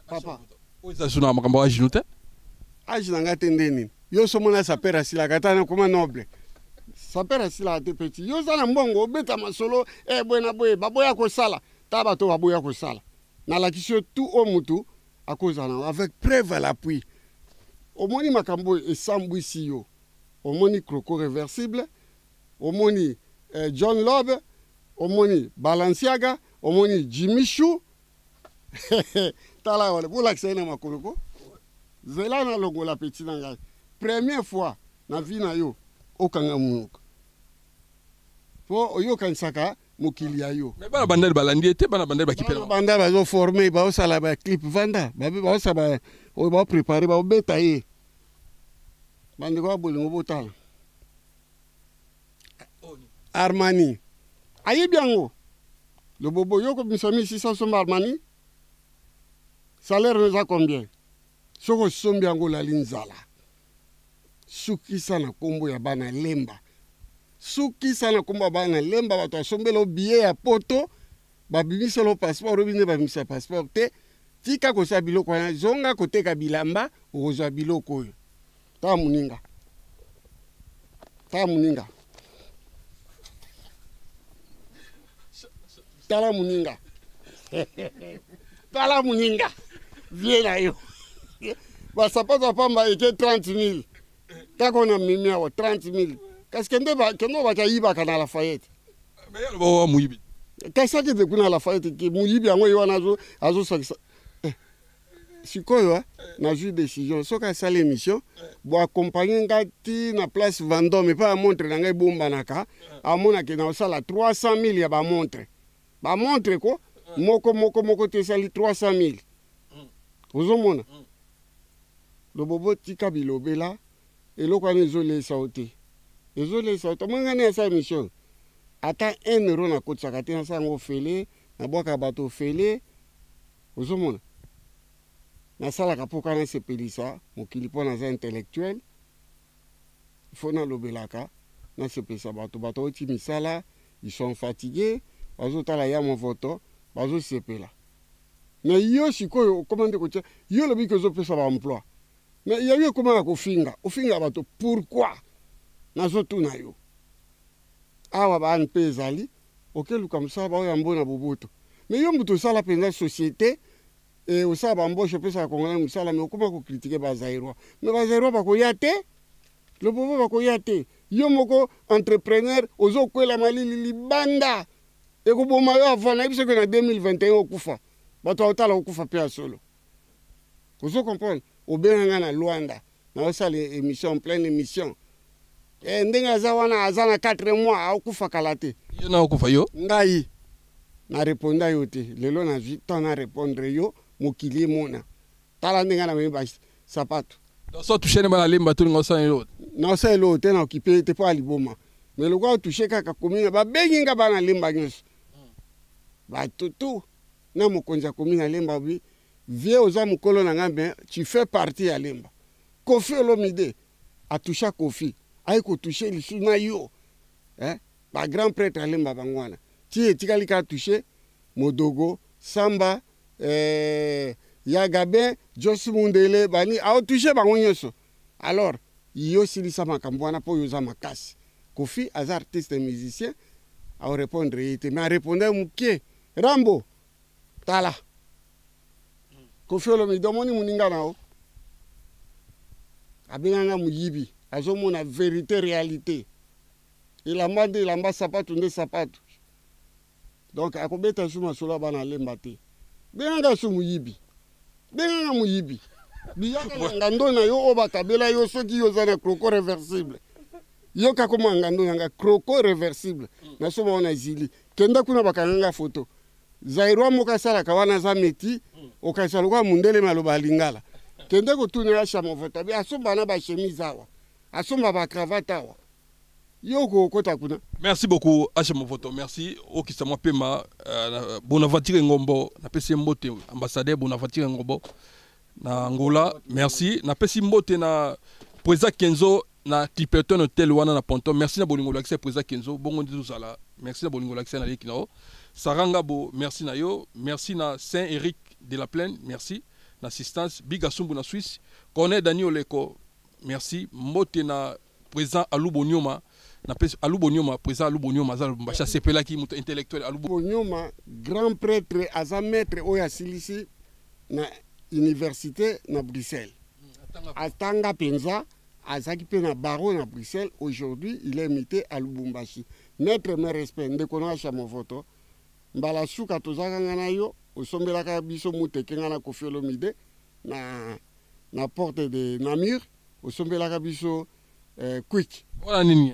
papa o eza suna makambo ya jinute age nanga tendeni yo somona sapera sila katana kuma noble sapera sila te petit yo zana mbongo beta masolo bwena boye baboya ko sala taba to baboya ko sala na la kisio tout au mutu à cause avec preuve à l'appui omoni makambo esambwisi yo omoni croco réversible omoni John Love omoni Balenciaga omoni Jimmy Chou tala wala bula kisena makoloko zela na logo la petit nanga première fois na vie na yo okanga munuka po oyo kansaka mokili ya yo mais bana bandel balandi te bana bandel bakipela banda bazo former ba osala ba clip vanda ba osala o ba préparer ba beta ye bande ko bolingo botala Armani ayi biango le bobo yo ko misami 600 Armani salaire nous a combien soko sombi yango la linzala suki sana kombo ya bana lemba suki sana kombo bana lemba bato asombelo billet ya poto babimisa lo passeport robine babimisa passeport te tika ko sa biloko na zonga koteka bilamba okozwa biloko oyo ta muninga tala muninga vie na yo basapato pamba eke 30 000 tako na mimi awa 30 000 kasi kendo bakayiba na Lafayette mais yalo ba muyibi kasi akende kuna Lafayette ki muyibi yango yo wana azo sakisa sikoyo nazwi décision soki asala émission bo accompagner ngati na place Vendôme pa montre na ngai bombanaka amonaki na osala 300 000 ya bamontre ko moko te sali 300 000 ozomona le bobo tika bilobela eloko wana ezolesa ote omongani asa émission ata 1 euro na kotisaka te nasala yango ofele nabwaka bato ofele ozomona nasalaka mpo kana sepelisa mokili mpo naza intellectuel ifo nalobelaka nasepelisa bato oti misala ils sont fatigués bazotala ya movoto bazosepela na yo sikoyo okomande kotia yo lobi ke ozopesa baemploi mais ya yo ekomaka ofinga bato pourquoi nazotuna yo awa baani mpe ezali okeluka mosala baoyo ya mbona boboto mais yo moto osala mpenza société osala bamboshe opesaka kongolai mosala mais okoma kokritike bazairwa mais bazairwa bakoya te lobobo bakoya te yo moko entrepreneur ozokwela malili libanda ekoboma yo avant nayebi soki na 2021 okufa bato aotala okufa mpe ya solo ozo comprendre obenganga na Luanda na osala émission pleine émission ndenge aza wana aza na 4 mois aokufa kala te yo na okufa yo ngai na reponda yo te lelo na temps na répondre yo mokili mona tala ndenge na meba sapato so toucher ne bana lemba to ngosa yo na osala lo te na occupé te pa liboma mais lokwa toucher kaka komina babengi nga bana lemba nyonso batutu na mokonza komina lemba bi vie oza mokolo na ngambe tu fais partie ya lemba Koffi Olomide touché Kofi ayi ko touché lisu na yo ba grand prêtre alemba bangwana ti tikali ka touché Modogo Samba Yagabe Josi Mundele bani a touché bango nyonso. Alors yo silisa makambo wana po yoza makasi. Kofi as artiste et musicien a répondre mais a répondre muke Rambo tala Kofi Olomide domoni muninga nao abenganga muyibi azomona vérité réalité ilamba sapatu nde sapatu donc akobeta suma sola bana lemba te benganga su muyibi biyaka ngando na yo obakabela yo soki yoza na croco réversible yo kakoma ngando yanga croco réversible na soma ona zili kenda kuna bakanga photo Zairwa moka sala kawana za meti okasala kwa mundele maloba lingala kende ko tunela chamo vota bi asomba na ba chemise awa asomba ba cravate awa yoko kota kuna. Merci beaucoup Hacham Voto, merci okisama pema Bonaventure Ngombo na pesi mbote ambassadeur Bonaventure Ngombo na Angola, merci na pesi mbote na Président Kenzo na Clipperton Hotel wana na Ponton, merci na bolingo l'accès Président Kenzo bongo ndizala, merci na bolingo l'accès na Lekino Saranga bo, merci na yo, merci na Saint-Éric de la Plaine, merci l'assistance Bigasumbu na Suisse, Cornet Daniel Leko, merci mbote na Président Alubonyoma na pesi Alubonyoma, Président Alubonyoma za Lubumbashi sepela ki muto intellectuel Alubonyoma grand prêtre aza maître oya silisi na université na Bruxelles. Atanga penza azaki pe na barreau na Bruxelles, aujourd'hui il est imité à Lubumbashi. Maître mes respect ndeko na Hacham Voto mbala suka tozaka ngana yo osombelaka biso muteke ngana Kofi Olomide na porte de Namur osombelaka biso quick voilà nini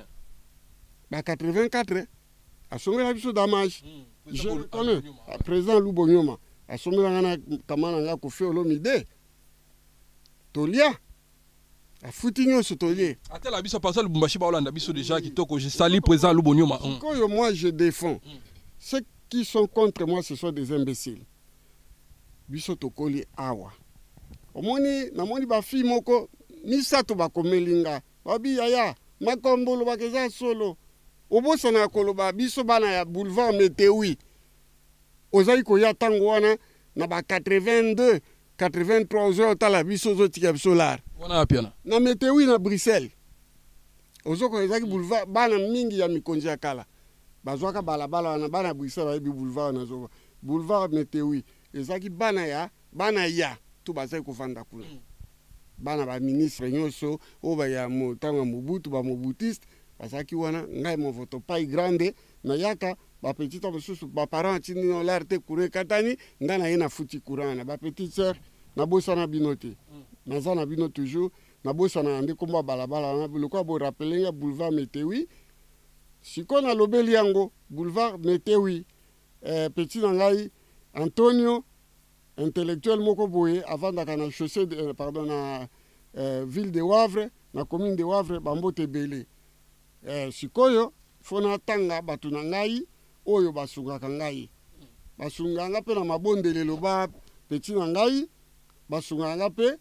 ba 84 asombela biso damage je connais président Lubonyoma asombela ngana kamana nga Kofi Olomide tolia afuti nyonso tolie atela biso pasa Lubumbashi ba Holanda biso déjà kitoko je salue président Lubonyoma moi je défends ceux qui sont contre moi, ce sont des imbéciles. Biso tokoli awa. Omoni namoni ba fi moko misato ba komelinga. Babi yaya makombolo bakeza solo. Obosa na koloba biso bana ya boulevard Metewi. Ozai ko ya tango wana na ba 82, 83 heures tala biso zo tika solar. Wana apiana. Na Metewi na Bruxelles. Ozoko ezaki boulevard bana mingi ya mikonzi ya kala. Bazwaka balabala na bana Bruxelles ba boulevard na zo boulevard Metewi ezaki bana ya tu bazai ko vanda kuna bana ba ministre nyonso oba ya motanga Mobutu ba mobutiste bazaki wana ngai mo voto pai grande na yaka ba petite mosusu ba parents tini no l'arte kure katani ngana yena futi kurana ba petite sœur na bosana binote na zana bino toujours na bosana ande komba balabala na biloko bo rappeler boulevard Metewi. Siko na lobeli yango boulevard Metewi petit nangai Antonio intellectuel moko boye avant na chaussée pardon na ville de Wavre na commune de Wavre bambote belé sikoyo fona tanga batu na ngai oyo basungaka ngai basunganga pe na mabondelelo ba petit nangai basunganga pe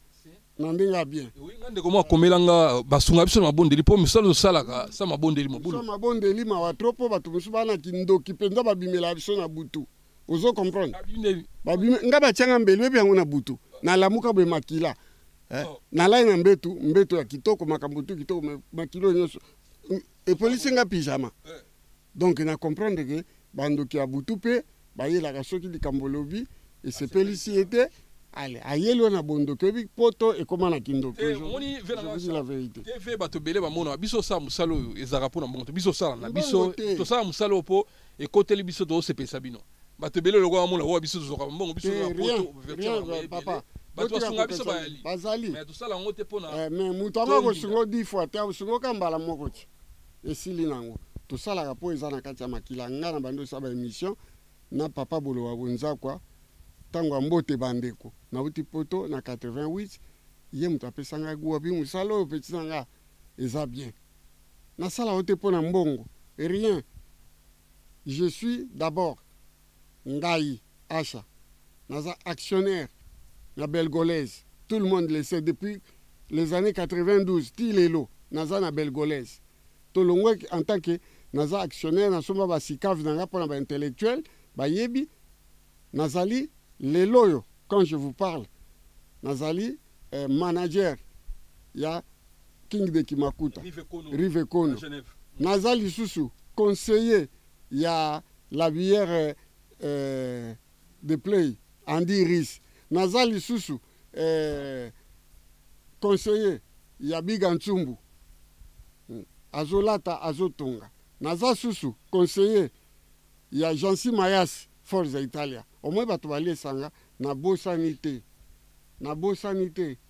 nandinga bien. Oui, ngande koma komelanga basunga biso mabondeli po misalo salaka sa mabondeli mabulu. Sa mabondeli mawatropo batu musu bana kindoki penza babimela biso na butu. Ozo comprendre? Babime ngaba tianga mbelwe bi yango na butu. Na lamuka be makila. Na lai na mbeto ya kitoko makambutu kitoko makilo nyonso. E police nga pijama. Donc na comprendre que bandoki ya butu pe bayela ka soki likambolobi et c'est pélicité. Allez, ayelo na bondo kebi poto et comment na kindo. Moni la vérité. TV bato belé ba mona biso sa musalo ezaka pona mbongo biso sala na biso to sa musalo po et côté biso to se pesa bino. Bato belé loko ba mona wa biso zoka mbongo biso na poto papa. Bato sunga biso ba ali. Bazali. Mais to sala ngote pona. Mais mutama ko sungo 10 fois te sungo kambala moko ti. Esili nango. To sala ka po ezana kati ya makila ngana bando sa ba émission na papa bolo wa bonza kwa. Tango mbote bandeko na uti poto na 88 ye mutu apesanga guapi musalo petit sanga eza bien na sala ote pona mbongo et rien je suis d'abord ngai Acha naza actionnaire na Belgolaise tout le monde le sait depuis les années 92 ti lelo naza na belgolaise tolongwe en tant que naza actionnaire nasomba basikav nanga mpona baintellectuel bayebi nazali leloyo quand je vous parle nazali manager ya King de Kimakuta Rive Kono naza lisusu conseiller ya la bière de play Andy Riss naza lisusu conseiller ya Biga Ntsumbu azolata azotonga naza susu conseiller ya Jansi Mayas Forza Italia omwe bato baliesanga na bosanité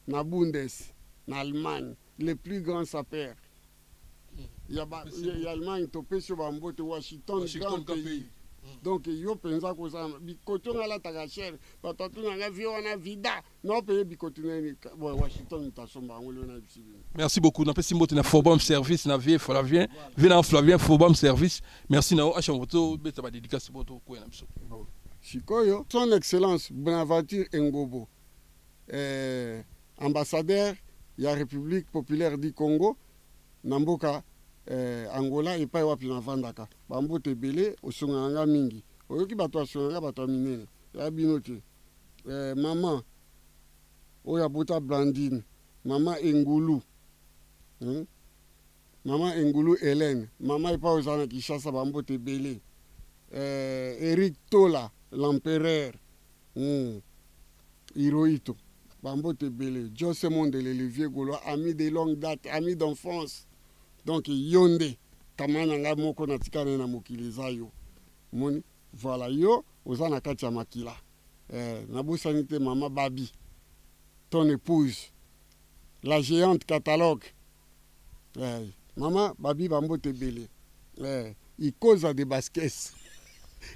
na Bundes na Allemagne les plus grands sapeurs ya Allemagne topesi bambote Washington grand pays donc yo penza kozala bikoto ngalataka chere bato atunanga vi wana vida na opeye bikoto nini Washington tasomba ngolo na bisibini. Merci beaucoup. Na pesi mbote na Fobom service na vie Flavien vina Flavien Fobom service merci na acha moto beta ba dédicace boto ko na biso. Sikoyo son excellence Bonaventure Ngobo ambassadeur ya République populaire du Congo na mboka Angola epai wapi na vandaka bambote ebele osunganga mingi oyoki bato asunganga bato minene ya bino te mama oya bota Blandine mama Engulu mama Engulu Hélène mama epai ozana Kishasa bambote ebele Eric Tola l'empereur Hirohito bambote ebele José Mondele le vieux Gaulois ami de longue date ami d'enfance. Donc yonde kamana nga moko na tikana na mokili zayo moni voilà yo ozana kati ya makila na bosanité mama Babi ton épouse la géante catalogue mama Babi bambote belé ikoza de baskets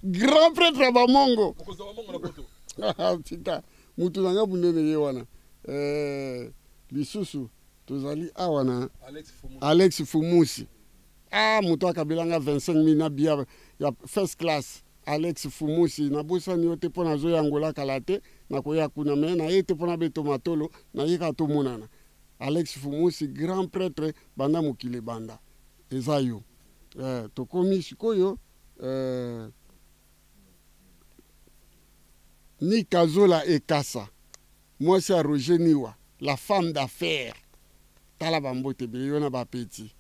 grand prêtre ya bamongo tika mutu nanga bunene ye wana lisusu tozali awana Alex Fumusi mutu akabilanga 25 na bia ya first class Alex Fumusi na bosani yote pona zo yangola kalate na koya kuna me na yete pona beto matolo na yeka to monana Alex Fumusi grand prêtre banda mokile banda ezayo tokomi sikoyo ni Kazola Ekasa moi c'est Roger Niwa la femme d'affaires tala bambote be yona ba petit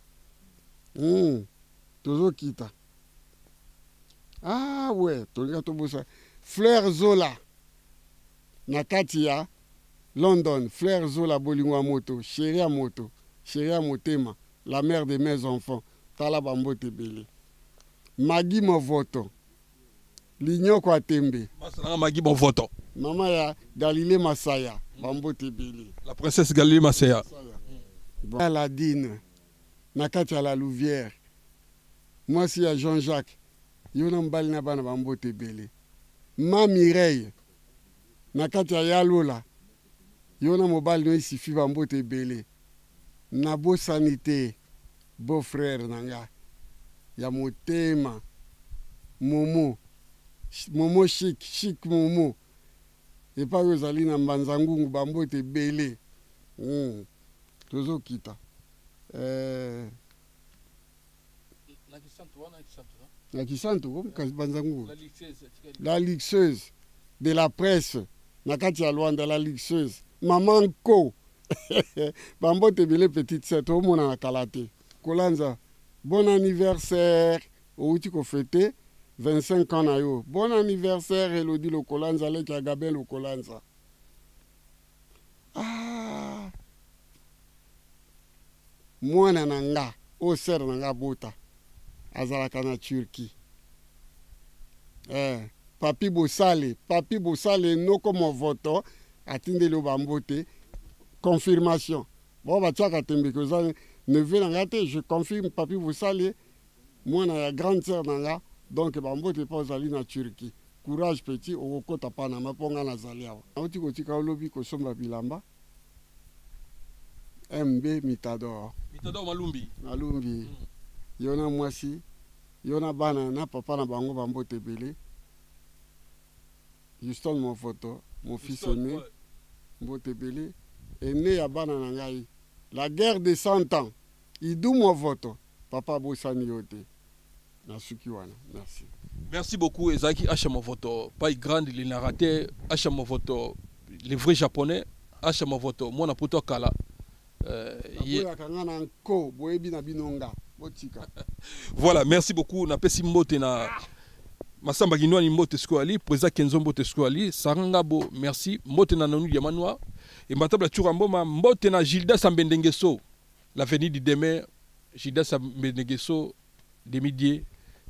tozo kita ouais tolinga tobosa Fleur Zola na kati ya London Fleur Zola bolingwa moto chérie à motema la mère de mes enfants tala bambote bele Magui Movoto Linyoko Atembe Magui Movoto mama ya Galilée Masaya bambote bele la princesse Galilée Masaya Aladine nakati ya la Louvière moi si ya Jean-Jacques yona mbali na bana bambote bele ma Mireille nakati ya Yalola yona mobali no isifi bambote bele na bosanité beau frère nanga ya motema Momo chic Momo epa yozali na Mbanza Ngungu bambote bele tozo kita na Kisantu comme Mbanza Ngungu la lixeuse de la presse na kati ya Luanda la lixeuse maman Nko bambote bele petite sœur to mona na kalate Kolanza bon anniversaire outi ko fêter 25 ans na yo bon anniversaire Elodie le Kolanza le Kagabel le Kolanza mwana nanga o ser nanga bota azalaka na Turquie papi Bosale no comme voto atindeli bambote confirmation bon batiaka tembe ko za neveu nanga te je confirme papi Bosale mwana ya grande sœur nanga donc bambote pa ozali na Turquie courage petit okokota pana maponga nazali awa nauti kotika olobi kosomba bilamba MB Mitador Malumbi yona mwasi yona bana na papa na bango bambote ebele Houston mon photo mon fils aîné mbote ebele ene ya bana na ngai la guerre de 100 ans idumwa voto papa bosani yote nasuki wana. Merci. Merci beaucoup Ezaki Hashimovoto, pas grande les narrateurs Hashimovoto, les vrais japonais Hashimovoto, moi na poto kala. Voilà, merci beaucoup. Na pesi mbote na Masamba Ginwani mbote skwali, Preza Kenzo mbote skwali, Sarangabo, merci. Mbote na Nonu Yamanwa, et Matabla Churamboma, mbote na Gilda Sambendengeso, l'avenue du demain, Gilda Sambendengeso, Demidier,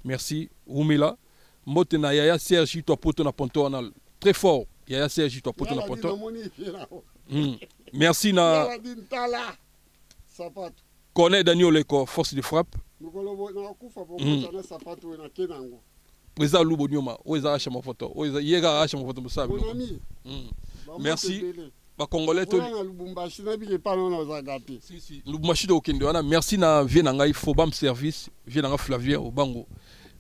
merci. Oumela, mbote na Yaya Sergi, toi poto na ponto anal, très fort. Yaya Sergi, toi poto na ponto. Merci na Connaît Daniel Leko, force de frappe. Président Lubo Nyoma, Oeza Hachama Photo, Oeza Yega Hachama Photo Musabi. Merci. Ba Congolais to Lubumbashi na bi pas non ozagati. Si Lubumbashi do kende wana, merci na Vienanga Ifobam service, Vienanga Flavien au Bango.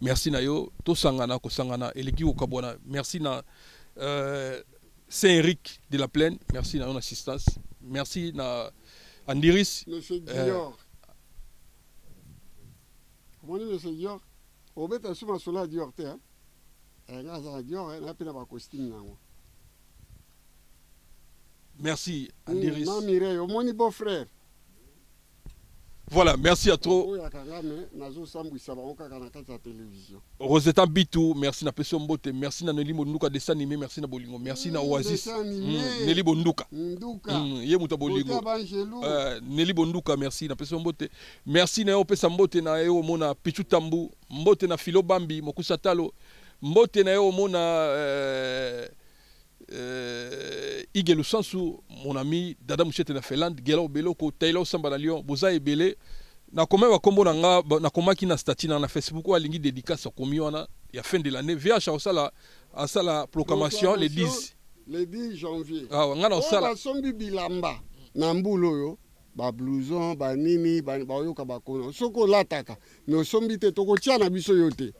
Merci na yo to sangana ko sangana eleki ko kabona. Merci na Saint-Éric de la Plaine, merci na ton assistance. Merci na Andiris. Monsieur Dior. Comment dit Monsieur Dior? Au bête souvent sur la Dior te hein. Ngaza Dior na pena ba costume na. Merci Andiris. Non Mireille, au moni beau frère. Voilà, merci à trop. Rosetta Bitou, merci na Peso Mbote, merci na Nelly Bonduka dessin animé, merci na Bolingo, merci na Oasis. Nelly Bonduka. Ye muta Bolingo. Nelly Bonduka, merci na Peso Mbote. Merci na Opesa Mbote na Eo Mona Pichu Tambu, Mbote na Philo Bambi, Mokusa Talo, Mbote na Eo Mona Igelu Sansu, mon ami Dada Mouchete na Finlande, Gelo Beloko, Taylor Samba na Lyon, Boza Ebele. Na komé wa kombo na na komaki na statut na Facebook wa lingi dédicace komi wana ya fin de l'année VH à la proclamation le 10 janvier. Ah ngana osala sombi bilamba na mbulo yo ba blouson ba nini ba yoka ba kono soko lataka no sombi te toko tia na biso yote.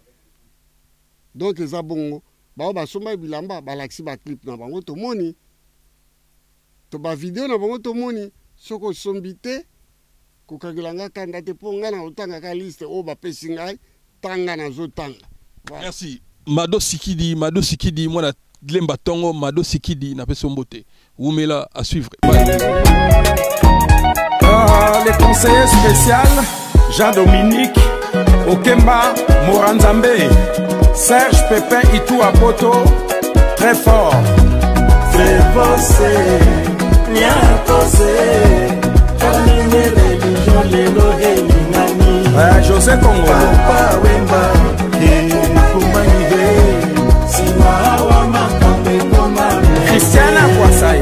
Donc eza bongo ba somba bilamba ba laksi ba clip na bango to moni to ba vidéo na bango to moni soko sombi te kokagilanga kanda te ponga na otanga ka liste o ba pesingai tanga na zotanga. Merci. Mado Sikidi moi na Glemba Tongo Mado Sikidi na peso mbote. Oumela à suivre. Les conseillers spéciaux Jean-Dominique Okemba Moranzambe Serge Pépin Itou Apoto très fort. Très bossé, nia posé. José Congo Papa Wemba Christiana Kwasai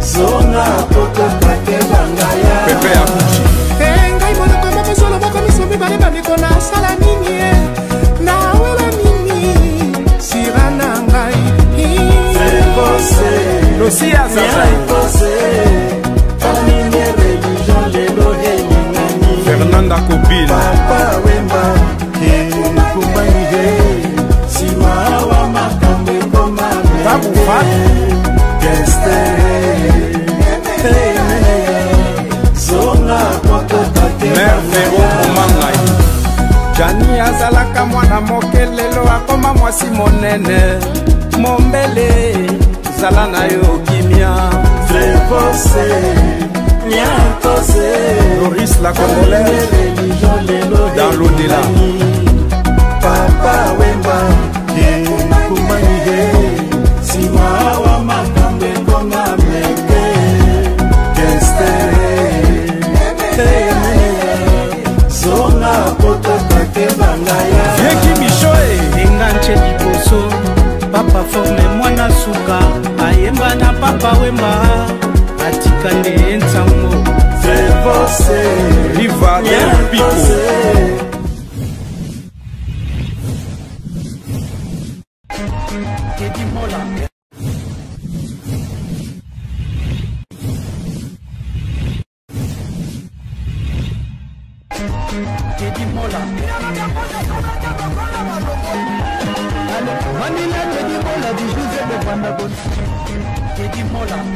Zona Poto Kake Bangaya Pepe Akuchi Ngai mwana kama masolo bako misomi bale bamiko na sala nini na wela nini sirana ngai Lucia Zazai Fernanda Kopil Papa Wemba Simawa Makambe Koma Tabu Fat Zona Poto Kake Mervero Kumangai Jani azalaka mwana mokelelo akoma mwasi monene Mombele zala na yo kimia Trevose Niatose Loris la Congolaise dans l'au-delà Papa Wemba Kumanige Simawa Makambe Koma Meke Zona Poto Kake Bangaya Vieki Michoe Enganche liboso Papa forme mwana suka Ayemba na Papa Wemba Atika nde nsango Trevose Riva del Pico Teddy Mola. Teddy Mola. Manila Teddy Mola du José de Bandabon. Teddy Mola.